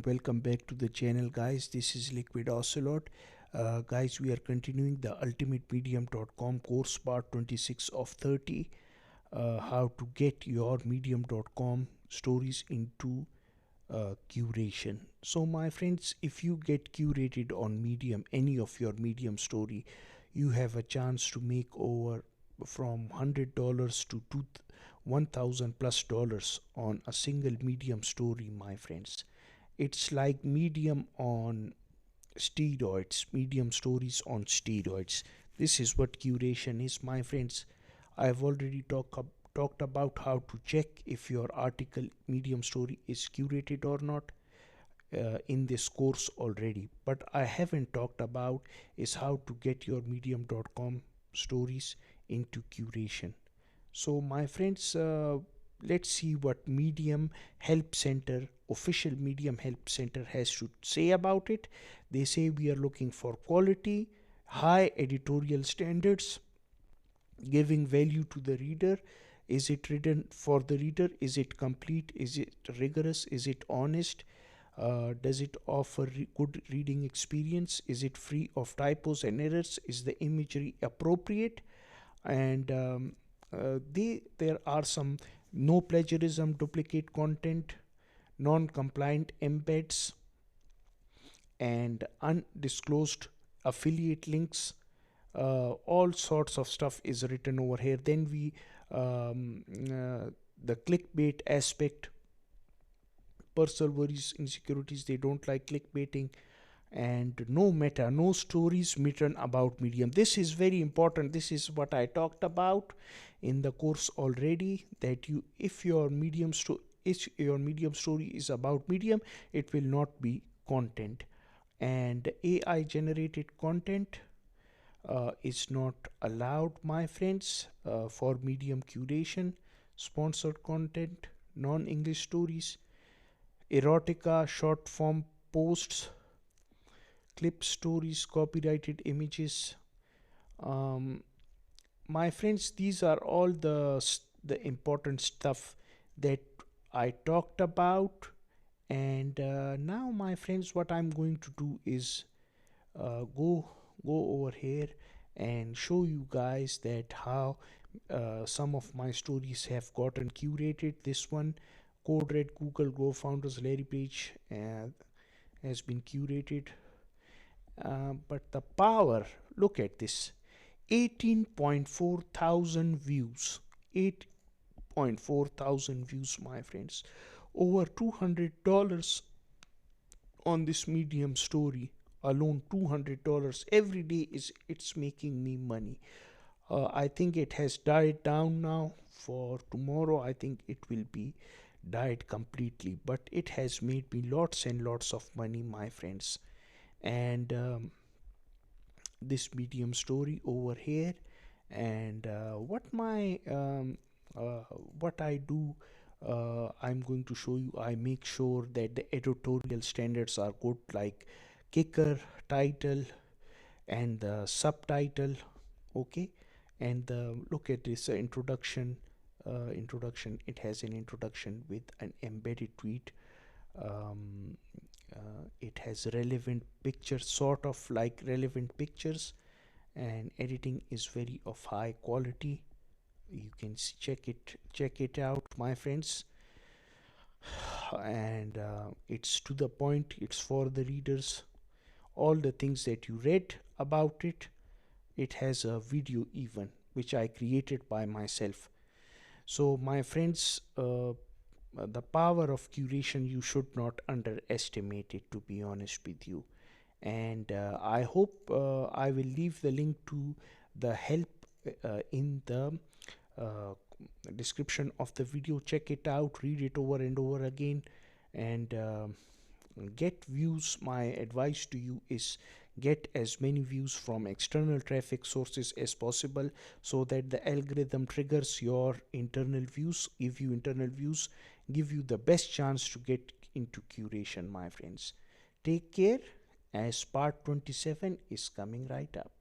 welcome back to the channel, guys. This is LiquidOcelot. Guys, we are continuing the ultimatemedium.com course part 26 of 30, how to get your medium.com stories into curation. So my friends, if you get curated on Medium, any of your Medium story, you have a chance to make over from $100 to $1,000+ on a single Medium story, my friends. It's like Medium on steroids, Medium stories on steroids. This is what curation is, my friends. I've already talked about how to check if your article Medium story is curated or not in this course already, but I haven't talked about is how to get your medium.com stories into curation. So my friends, let's see what Medium Help Center, official Medium Help Center, has to say about it. They say we are looking for quality, high editorial standards, giving value to the reader. Is it written for the reader? Is it complete? Is it rigorous? Is it honest? Does it offer good reading experience? Is it free of typos and errors? Is the imagery appropriate? And there are some no plagiarism, duplicate content, non-compliant embeds, and undisclosed affiliate links. All sorts of stuff is written over here. Then we the clickbait aspect, personal worries, insecurities, they don't like clickbaiting, and no meta, no stories written about Medium. This is very important. This is what I talked about in the course already, that if your Medium story is about Medium, it will not be content. And AI generated content is not allowed, my friends, for Medium curation. Sponsored content, non-English stories, erotica, short form posts, clip stories, copyrighted images. My friends, these are all the important stuff that I talked about. And now, my friends, what I'm going to do is go over here and show you guys that how some of my stories have gotten curated. This one, Code Red Google Go Founders Larry Page, has been curated. But the power, look at this, 18.4 thousand views, 8.4 thousand views, my friends, over $200 on this Medium story alone. $200 every day it's making me money. I think it has died down now. For tomorrow, I think it will be died completely, but it has made me lots and lots of money, my friends. And this Medium story over here, and what I do, I'm going to show you. I make sure that the editorial standards are good, like kicker, title, and the subtitle. Okay, and look at this introduction. It has an introduction with an embedded tweet. It has relevant pictures, sort of like relevant pictures, and editing is very of high quality. You can check it out, my friends. And it's to the point, it's for the readers. All the things that you read about it, it has a video even, which I created by myself. So my friends, the power of curation, you should not underestimate it, to be honest with you. And I hope I will leave the link to the help in the description of the video. Check it out, read it over and over again, and get views. My advice to you is get as many views from external traffic sources as possible, so that the algorithm triggers your internal views, give you internal views, give you the best chance to get into curation, my friends. Take care, as part 27 is coming right up.